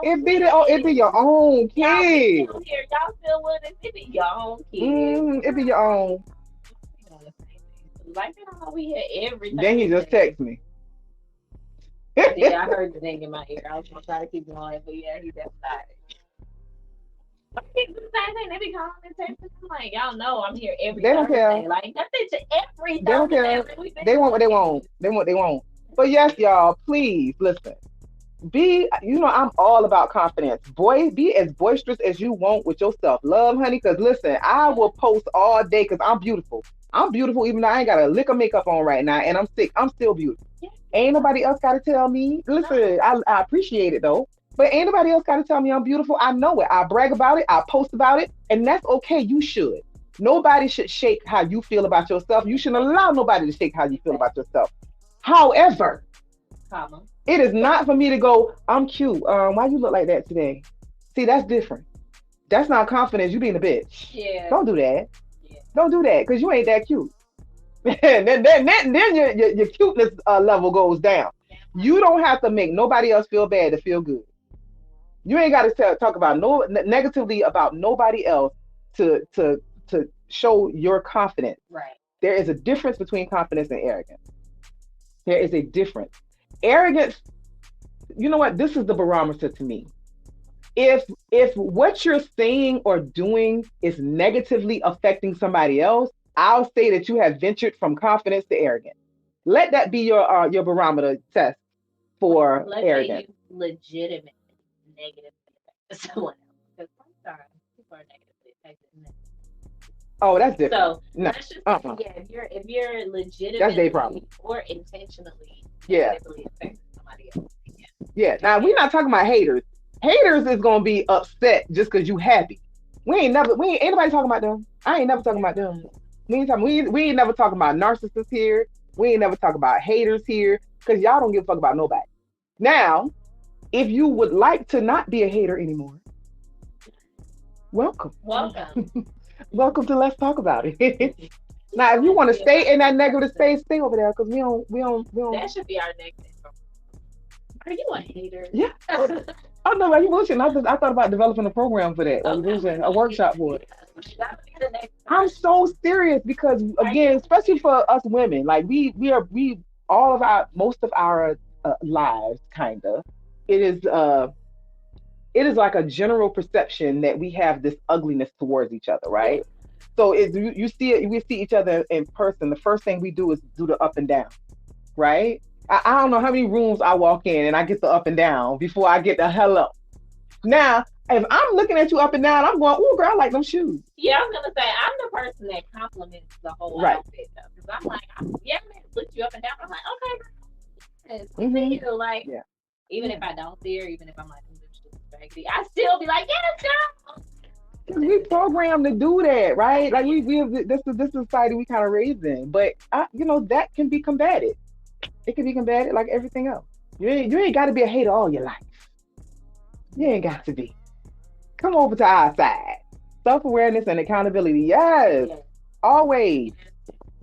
it be your own Y'all be kid. still here. Y'all still with us. It be your own kids. It be your own. We doing the same thing. Like, you know, we here every Then he just Thursday. text me. Yeah, I heard the thing in my ear. I was gonna try to keep going, but yeah, he definitely. They do the same thing. They be calling and texting. I'm like, y'all know I'm here every They don't care. Thursday. Like, nothing to every They don't Thursday. care. Like, we've been They want what doing they this. want. They want what they want. But yes, y'all, please listen. I'm all about confidence. Boy, be as boisterous as you want with your self love, honey. Cause listen, I will post all day because I'm beautiful. I'm beautiful even though I ain't got a lick of makeup on right now and I'm sick. I'm still beautiful. Yeah, Ain't nobody else got to tell me. Listen, I appreciate it though. But ain't nobody else got to tell me I'm beautiful. I know it. I brag about it. I post about it. And that's okay. You should. Nobody should shake how you feel about yourself. You shouldn't allow nobody to shake how you feel about yourself. However, comma. it is not for me to go, I'm cute. Why you look like that today? See, that's different. That's not confidence. You being a bitch. Yeah, Don't do that. yeah. Don't do that because you ain't that cute. then your cuteness level goes down. You don't have to make nobody else feel bad to feel good. You ain't got to talk about negatively about nobody else to show your confidence. Right. There is a difference between confidence and arrogance. There is a difference. Arrogance, you know what? This is the barometer to me. If what you're saying or doing is negatively affecting somebody else, I'll say that you have ventured from confidence to arrogance. Let that be your barometer test for Let's say arrogance. you legitimately negatively affected someone else. Because sometimes people are negatively affected. Oh, that's different. So No, let's just say, uh-uh. yeah, if you're That's their problem. legitimately or intentionally Yeah, negatively affecting somebody else, yeah. Now we're not talking about haters. Haters is gonna be upset just because you happy. We ain't nobody talking about them. I ain't never talking about them. We ain't never talking about narcissists here. We ain't never talking about haters here because y'all don't give a fuck about nobody. Now, if you would like to not be a hater anymore, welcome. welcome. Welcome to Let's Talk About It. Now, if you Want want to to be a stay in that positive negative person. space, stay over there because we don't. That should be our next intro. Are you a hater? Yeah. Oh no, like you bullshitting. I thought about developing a program for that. Like you bullshitting, a workshop for it. That would be the next I'm person. so serious because Are you? again, especially for us women, like we all of our most of our lives, kind of, it is it is like a general perception that we have this ugliness towards each other, Yeah. right? So it's you see it, we see each other in person. The first thing we do is do the up and down, right? I don't know how many rooms I walk in and I get the up and down before I get the hello. Now, if I'm looking at you up and down, I'm going, "Ooh, girl, I like them shoes." Yeah, I was gonna say I'm the person that compliments the whole Right. outfit though, because I'm like, yeah, man, lift you up and down. I'm like, okay, girl, yes, Hmm. see you. Like, Yeah. even if Yeah. I don't see her, even if I'm like, this shit is raggedy, I still be like, yes, girl. 'Cause we programmed to do that, right? Like this society we kind of raised in, but that can be combated. It can be combated like everything else. You ain't got to be a hater all your life. You ain't got to be. Come over to our side. Self awareness and accountability. Yes, Yes, always,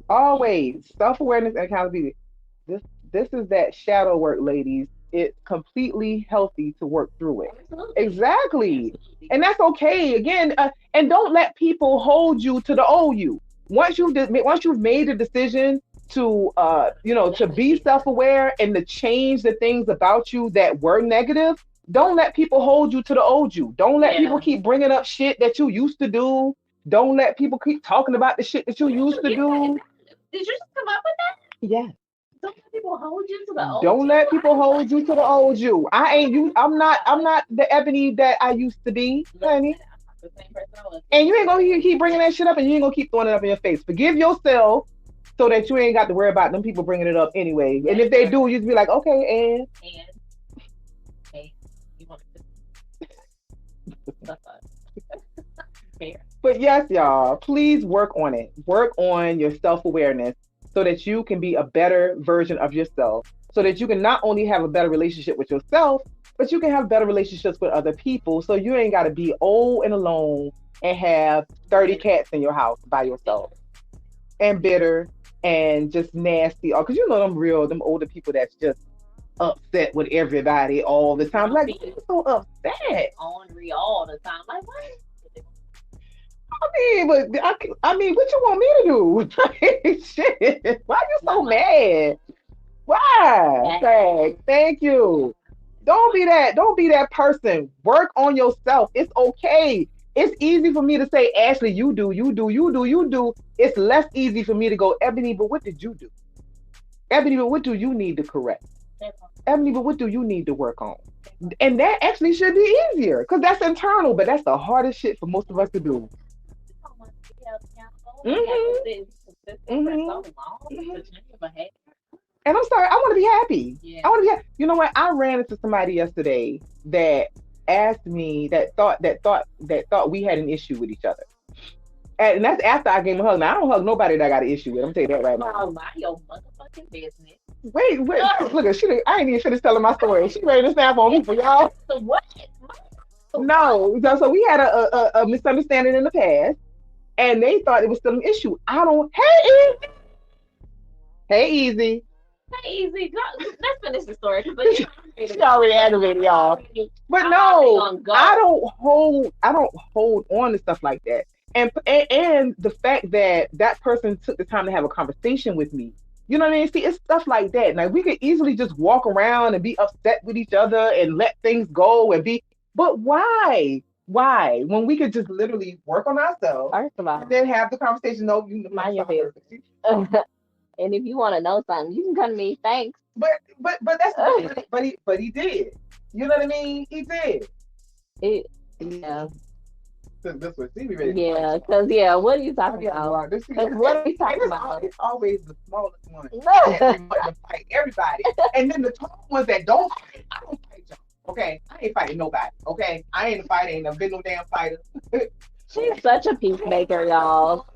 always. Self awareness and accountability. This this is that shadow work, ladies. It's completely healthy to work through it. absolutely, Exactly. absolutely. And that's okay. Again, and don't let people hold you to the old you. Once you've made the decision to to Let it be be. self-aware and to change the things about you that were negative, don't let people hold you to the old you. Don't let people Yeah. keep bringing up shit that you used to do. Don't let people keep talking about the shit that you used to do. Did you just come up with that? Yes. Don't let people hold you to the old Don't you. let I people was hold like, you to the old you. I ain't you. I'm not the Ebony that I used to be, listen, honey. I'm not the same person I was And you ain't yesterday. gonna keep bringing that shit up, and you ain't gonna keep throwing it up in your face. Forgive yourself so that you ain't got to worry about them people bringing it up anyway. And That if they part. do, you just be like, okay, And hey, you want to stuff up. Fair. but yes, y'all, please work on it. Work on your self awareness so that you can be a better version of yourself. So that you can not only have a better relationship with yourself, but you can have better relationships with other people. So you ain't got to be old and alone and have 30 Bitter. cats in your house by yourself and bitter and just nasty. Or because them older people that's just upset with everybody all the time. Like, why you so upset? Ornery all the time. Like what? I mean, what you want me to do? Shit. Why you so mad? Why? Thank you. Don't be that person. Work on yourself. It's okay. It's easy for me to say, Ashley, you do. It's less easy for me to go, Ebony, but what did you do? Ebony, but what do you need to correct? Ebony, but what do you need to work on? And that actually should be easier because that's internal, but that's the hardest shit for most of us to do. Mm-hmm. Mm-hmm. And I'm sorry, I want to be happy. Yeah. I want to be happy. You know what? I ran into somebody yesterday that asked me that thought we had an issue with each other. And that's after I gave him a hug. Now I don't hug nobody that I got an issue with. I'm gonna tell you that right now. Oh, mind your motherfucking business. Wait, look at she. I ain't even finished telling my story. She ready to snap on me for y'all. So what? No, so we had a misunderstanding in the past, and they thought it was still an issue. I don't. Hey, Easy. Hey, Easy. Let's finish the story. She already aggravated y'all. But no, I don't hold on to stuff like that. And the fact that that person took the time to have a conversation with me, you know what I mean? See, it's stuff like that. Now we could easily just walk around and be upset with each other and let things go and be. But why? Why? When we could just literally work on ourselves, first of all, and then have the conversation. No, you mind your business. And if you want to know something, you can come to me. Thanks. But that's but he did. You know what I mean? He did. Yeah. This was ready. Yeah, because what are you talking about? What are you talking about? It's always the smallest one that want to fight everybody, and then the tall ones that don't fight. I don't fight y'all. Okay, I ain't fighting nobody. Okay, I ain't a fighter. Ain't never been no damn fighter. She's such a peacemaker, y'all.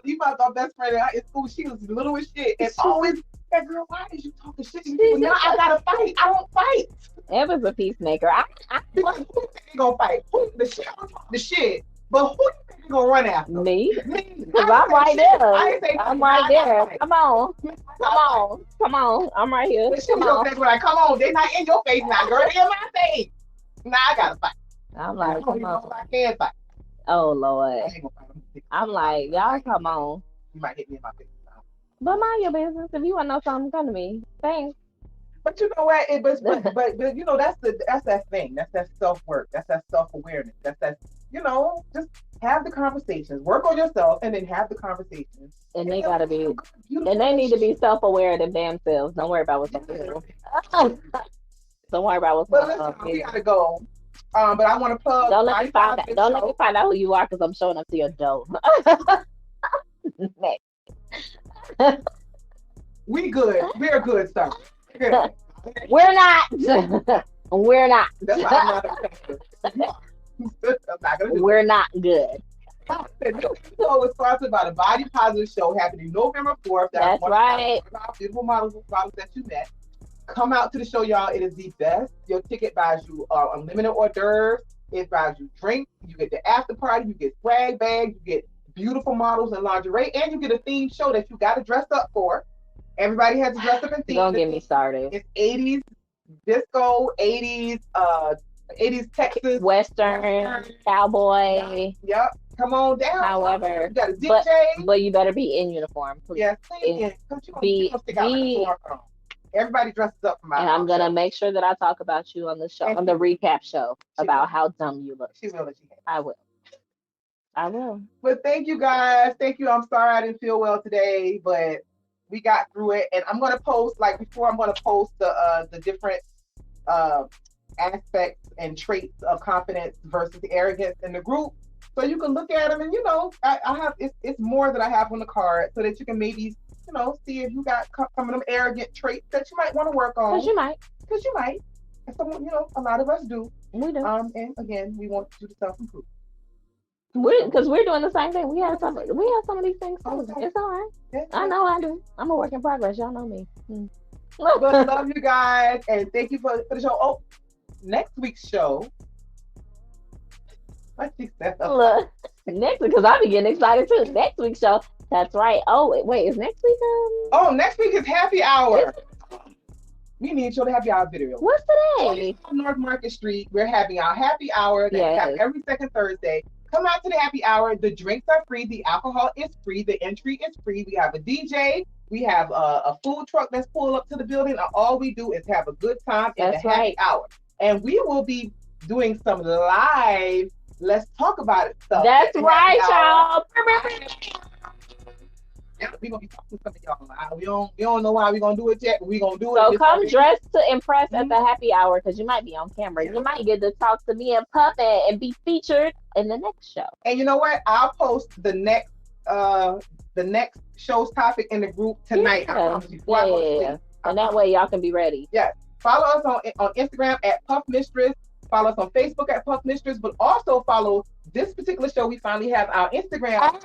You my best friend in school. She was little as shit, and always that girl. Why is you talking shit to me? Now I gotta fight. I don't fight. Eva's a peacemaker. Who think they gonna fight? Who the shit? I'm talking the shit. But who you think they gonna run after? Me? Because I'm right there. I'm right there. Come on. I'm right here. Come on. They're not in your face now, girl. They're in my face. Now I gotta fight. I'm like, come on. I can fight. Oh Lord. I'm like, y'all come on. You might hit me in my face. But mind your business. If you want to know something, come to me. Thanks. But you know what? But you know that's that thing. That's that self-work. That's that self-awareness. That's that. Just have the conversations. Work on yourself, and then have the conversations. And they gotta be. And they need to be self-aware of their damn selves. Don't worry about what's up here. Don't worry about what's up here. We gotta go. But I want to plug. Don't let me find out who you are because I'm showing up to your door. Next. We good. We're good, sir. Good. We're not. We're not. That's why I'm not a We're not good. This show is sponsored by the Body Positive Show happening November 4th. That's right. Beautiful models that you met. Come out to the show, y'all. It is the best. Your ticket buys you unlimited hors d'oeuvres. It buys you drinks. You get the after party. You get swag bags. You get beautiful models and lingerie. And you get a themed show that you got to dress up for. Everybody has to dress up in theme. Don't get me started. It's 80s disco, 80s Texas. Western, cowboy. Yep. Come on down. However, you got a DJ. But you better be in uniform, please. Yes. Everybody dresses up for my And I'm going to make sure that I talk about you on the show, on the recap show, about how dumb you look. She will. I will. But thank you guys. Thank you. I'm sorry I didn't feel well today, but we got through it. And I'm going to post, like before, I'm going to post the different aspects and traits of confidence versus arrogance in the group. So you can look at them and, I have, it's more that I have on the card so that you can maybe, see if you got some of them arrogant traits that you might want to work on. Because you might. And some, a lot of us do. We do. And again, we want to do the self-improvement. Because we're doing the same thing. We have some of these things. It's all right. Yeah. I know I do. I'm a work in progress. Y'all know me. But love you guys. And thank you for the show. Oh, next week's show. Look, next week, because I'll be getting excited too. Next week's show. That's right. Oh, wait, is next week? Next week is happy hour. We need you to happy hour video. What's today? On North Market Street, we're having our happy hour that we have every second Thursday. Come out to the happy hour. The drinks are free. The alcohol is free. The entry is free. We have a DJ. We have a food truck that's pulled up to the building. And all we do is have a good time in the happy hour. And we will be doing some live let's talk about it stuff. That's right, y'all. We're gonna be talking to some of y'all. We don't know how we're gonna do it yet, but we're gonna do it. So come dressed to impress at the happy hour because you might be on camera. You might get to talk to me and Pup and be featured in the next show. And you know what? I'll post the next show's topic in the group tonight. Yeah. And that way y'all can be ready. Yes. Follow us on Instagram at Puff Mistress. Follow us on Facebook at Puff Mistress, but also follow this particular show. We finally have our Instagram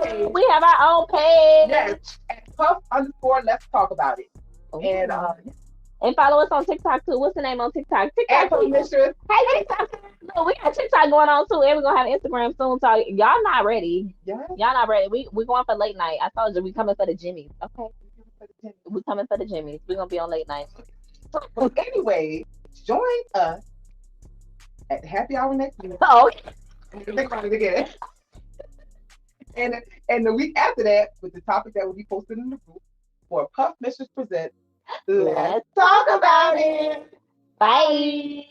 page. We have our own page. Yes, at Puff_. Let's talk about it. Ooh. And follow us on TikTok too. What's the name on TikTok? At Puff Mistress. Hey, TikTok. No, we got TikTok going on too, and we're gonna have Instagram soon. So y'all not ready. Yeah. Y'all not ready. We going for late night. I told you we coming for the Jimmys. Okay. We coming for the Jimmys. We're gonna be on late night. So anyway, join us at the happy hour next week. Oh, think about it again. And the week after that, with the topic that will be posted in the group for Puff Mistress Presents. Let's talk about it. Bye.